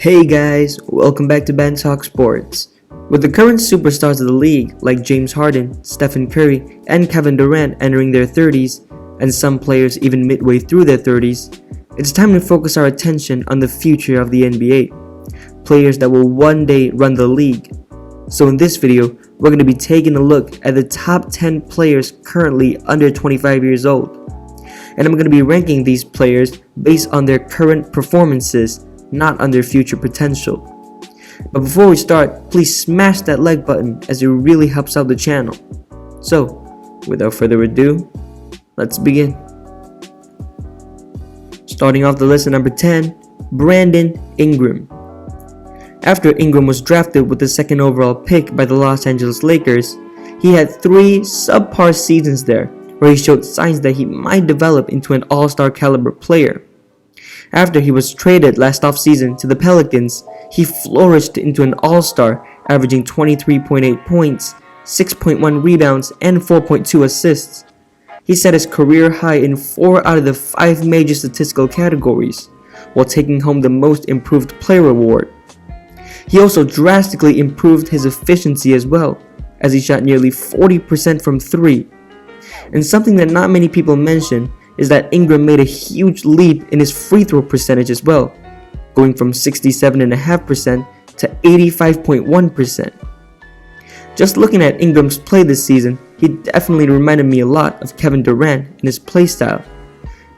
Hey guys, welcome back to Ben Talk Sports. With the current superstars of the league like James Harden, Stephen Curry, and Kevin Durant entering their 30s, and some players even midway through their 30s, it's time to focus our attention on the future of the NBA, players that will one day run the league. So in this video, we're going to be taking a look at the top 10 players currently under 25 years old. And I'm going to be ranking these players based on their current performances, not on their future potential. But before we start, please smash that like button as it really helps out the channel. So, without further ado, let's begin. Starting off the list at number 10, Brandon Ingram. After Ingram was drafted with the second overall pick by the Los Angeles Lakers, he had 3 subpar seasons there where he showed signs that he might develop into an all-star caliber player. After he was traded last offseason to the Pelicans, he flourished into an all-star, averaging 23.8 points, 6.1 rebounds, and 4.2 assists. He set his career high in 4 out of the 5 major statistical categories, while taking home the Most Improved Player award. He also drastically improved his efficiency as well, as he shot nearly 40% from 3. And something that not many people mention is that Ingram made a huge leap in his free throw percentage as well, going from 67.5% to 85.1%. Just looking at Ingram's play this season, he definitely reminded me a lot of Kevin Durant in his play style.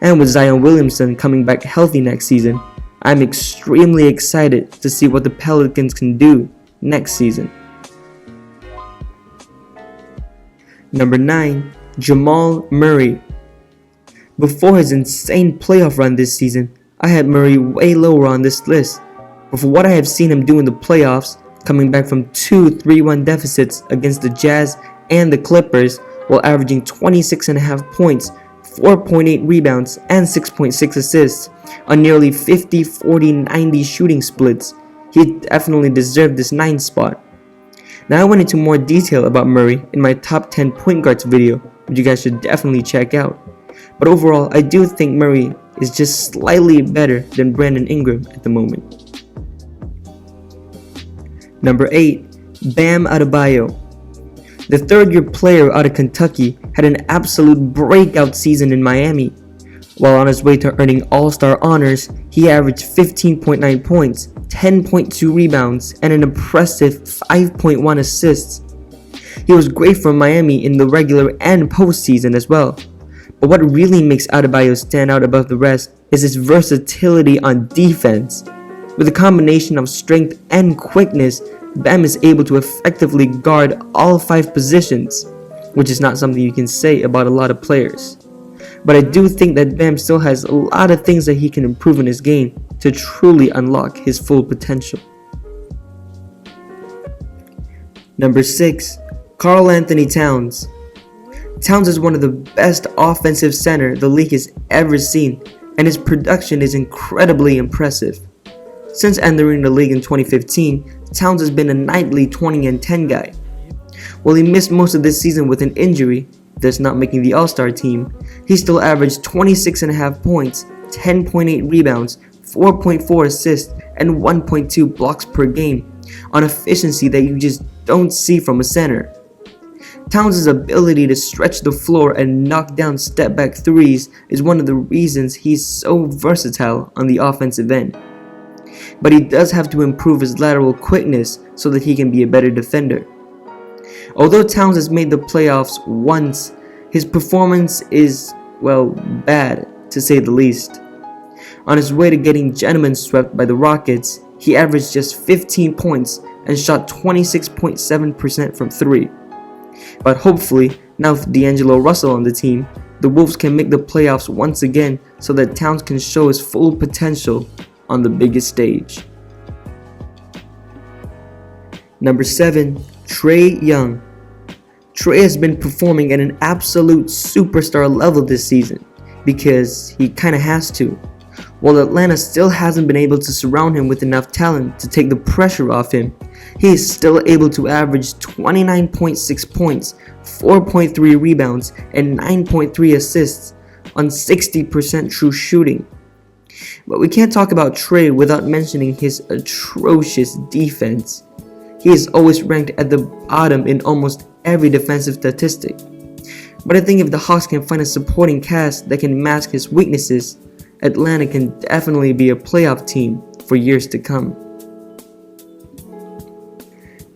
And with Zion Williamson coming back healthy next season, I'm extremely excited to see what the Pelicans can do next season. Number 9, Jamal Murray. Before his insane playoff run this season, I had Murray way lower on this list, but for what I have seen him do in the playoffs, coming back from 2 3-1 deficits against the Jazz and the Clippers while averaging 26.5 points, 4.8 rebounds, and 6.6 assists on nearly 50-40-90 shooting splits, he definitely deserved this 9th spot. Now I went into more detail about Murray in my top 10 point guards video, which you guys should definitely check out. But overall, I do think Murray is just slightly better than Brandon Ingram at the moment. Number 8, Bam Adebayo. The third-year player out of Kentucky had an absolute breakout season in Miami. While on his way to earning All-Star honors, he averaged 15.9 points, 10.2 rebounds, and an impressive 5.1 assists. He was great for Miami in the regular and postseason as well. But what really makes Adebayo stand out above the rest is his versatility on defense. With a combination of strength and quickness, Bam is able to effectively guard all 5 positions, which is not something you can say about a lot of players. But I do think that Bam still has a lot of things that he can improve in his game to truly unlock his full potential. Number 6, KarlAnthony Towns. Towns is one of the best offensive center the league has ever seen, and his production is incredibly impressive. Since entering the league in 2015, Towns has been a nightly 20-10 guy. While he missed most of this season with an injury, thus not making the All-Star team, he still averaged 26.5 points, 10.8 rebounds, 4.4 assists, and 1.2 blocks per game, on efficiency that you just don't see from a center. Towns' ability to stretch the floor and knock down step-back threes is one of the reasons he's so versatile on the offensive end. But he does have to improve his lateral quickness so that he can be a better defender. Although Towns has made the playoffs once, his performance is, well, bad to say the least. On his way to getting gentlemen swept by the Rockets, he averaged just 15 points and shot 26.7% from 3. But hopefully, now with D'Angelo Russell on the team, the Wolves can make the playoffs once again so that Towns can show his full potential on the biggest stage. Number 7, Trey Young. Trey has been performing at an absolute superstar level this season because he kinda has to. While Atlanta still hasn't been able to surround him with enough talent to take the pressure off him, he is still able to average 29.6 points, 4.3 rebounds, and 9.3 assists on 60% true shooting. But we can't talk about Trey without mentioning his atrocious defense. He is always ranked at the bottom in almost every defensive statistic. But I think if the Hawks can find a supporting cast that can mask his weaknesses, Atlanta can definitely be a playoff team for years to come.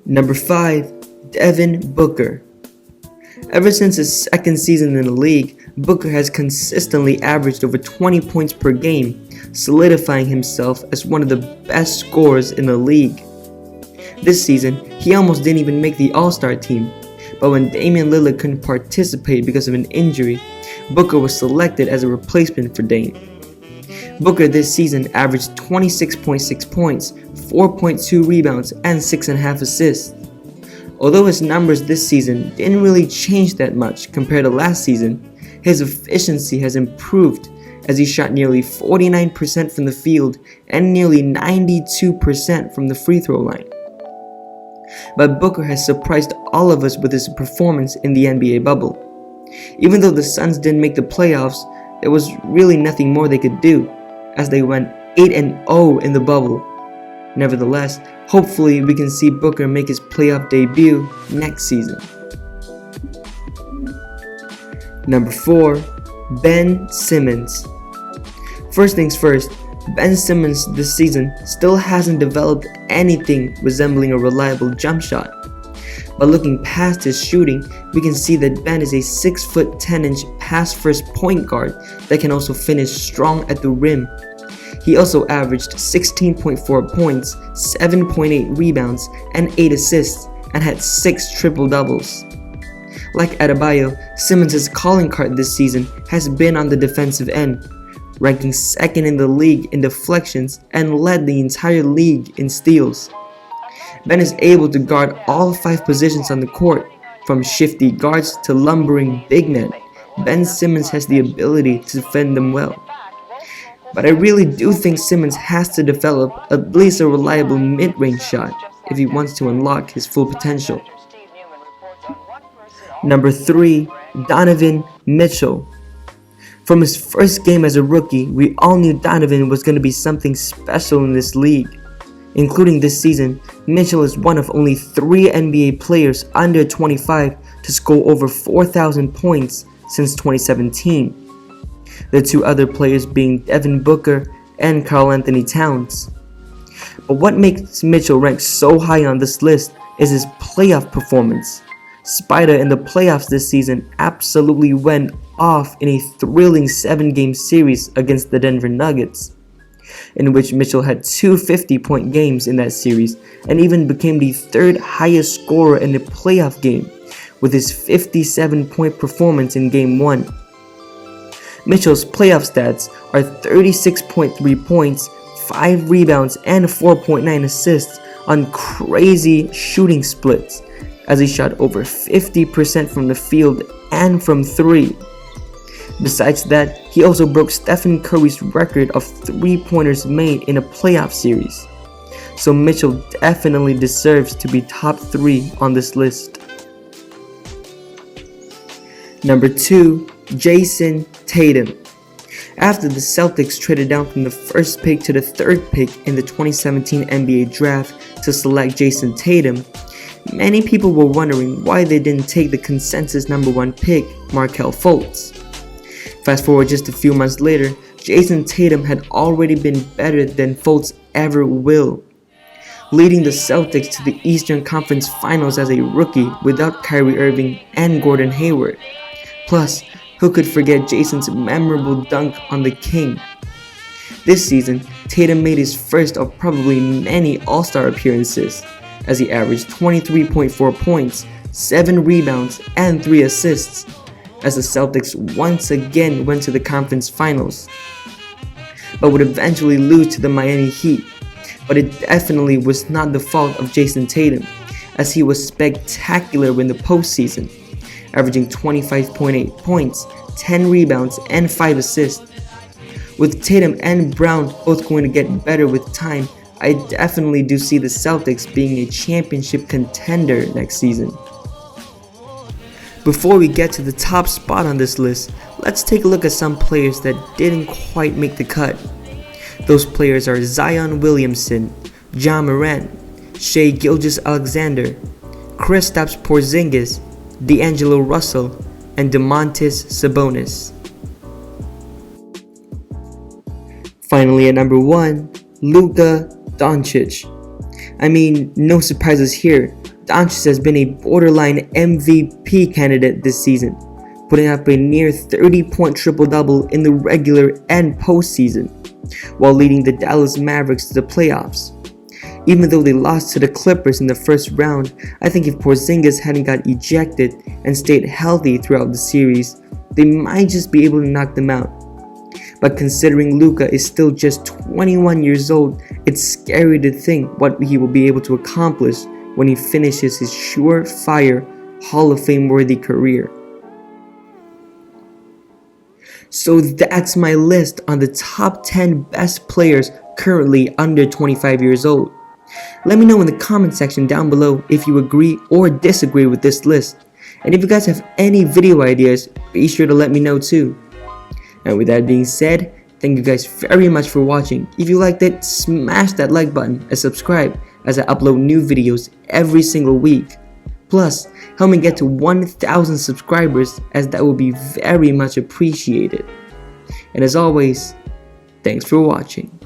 Number 5. Devin Booker. Ever since his second season in the league, Booker has consistently averaged over 20 points per game, solidifying himself as one of the best scorers in the league. This season, he almost didn't even make the All-Star team, but when Damian Lillard couldn't participate because of an injury, Booker was selected as a replacement for Dame. Booker this season averaged 26.6 points, 4.2 rebounds, and 6.5 assists. Although his numbers this season didn't really change that much compared to last season, his efficiency has improved as he shot nearly 49% from the field and nearly 92% from the free throw line. But Booker has surprised all of us with his performance in the NBA bubble. Even though the Suns didn't make the playoffs, there was really nothing more they could do, as they went 8-0 in the bubble. Nevertheless, hopefully we can see Booker make his playoff debut next season. Number 4. Ben Simmons. First things first, Ben Simmons this season still hasn't developed anything resembling a reliable jump shot. But looking past his shooting, we can see that Ben is a 6'10" pass-first point guard that can also finish strong at the rim. He also averaged 16.4 points, 7.8 rebounds, and 8 assists, and had 6 triple-doubles. Like Adebayo, Simmons' calling card this season has been on the defensive end, ranking second in the league in deflections and led the entire league in steals. Ben is able to guard all 5 positions on the court, from shifty guards to lumbering big men. Ben Simmons has the ability to defend them well. But I really do think Simmons has to develop at least a reliable mid-range shot if he wants to unlock his full potential. Number 3. Donovan Mitchell. From his first game as a rookie, we all knew Donovan was going to be something special in this league. Including this season, Mitchell is one of only 3 NBA players under 25 to score over 4,000 points since 2017. The 2 other players being Devin Booker and KarlAnthony Towns. But what makes Mitchell rank so high on this list is his playoff performance. Spider in the playoffs this season absolutely went off in a thrilling 7-game series against the Denver Nuggets, in which Mitchell had 2 50-point games in that series and even became the 3rd highest scorer in a playoff game with his 57-point performance in Game 1. Mitchell's playoff stats are 36.3 points, 5 rebounds, and 4.9 assists on crazy shooting splits, as he shot over 50% from the field and from 3. Besides that, he also broke Stephen Curry's record of 3-pointers made in a playoff series. So Mitchell definitely deserves to be top 3 on this list. Number 2. Jayson Tatum. After the Celtics traded down from the 1st pick to the 3rd pick in the 2017 NBA draft to select Jayson Tatum, many people were wondering why they didn't take the consensus number 1 pick, Markelle Fultz. Fast forward just a few months later, Jayson Tatum had already been better than Fultz ever will, leading the Celtics to the Eastern Conference Finals as a rookie without Kyrie Irving and Gordon Hayward. Plus, who could forget Jason's memorable dunk on the King? This season, Tatum made his first of probably many All-Star appearances, as he averaged 23.4 points, 7 rebounds, and 3 assists, as the Celtics once again went to the conference finals, but would eventually lose to the Miami Heat. But it definitely was not the fault of Jayson Tatum, as he was spectacular in the postseason, averaging 25.8 points, 10 rebounds, and 5 assists. With Tatum and Brown both going to get better with time, I definitely do see the Celtics being a championship contender next season. Before we get to the top spot on this list, let's take a look at some players that didn't quite make the cut. Those players are Zion Williamson, Ja Morant, Shai Gilgeous-Alexander, Kristaps Porzingis, D'Angelo Russell, and Domantas Sabonis. Finally, at number 1, Luka Doncic. I mean, no surprises here. Doncic has been a borderline MVP candidate this season, putting up a near 30-point triple-double in the regular and postseason, while leading the Dallas Mavericks to the playoffs. Even though they lost to the Clippers in the first round, I think if Porzingis hadn't got ejected and stayed healthy throughout the series, they might just be able to knock them out. But considering Luka is still just 21 years old, it's scary to think what he will be able to accomplish when he finishes his surefire Hall of Fame worthy career. So that's my list on the top 10 best players currently under 25 years old. Let me know in the comment section down below if you agree or disagree with this list. And if you guys have any video ideas, be sure to let me know too. And with that being said, thank you guys very much for watching. If you liked it, smash that like button and subscribe as I upload new videos every single week. Plus, help me get to 1,000 subscribers, as that would be very much appreciated. And as always, thanks for watching.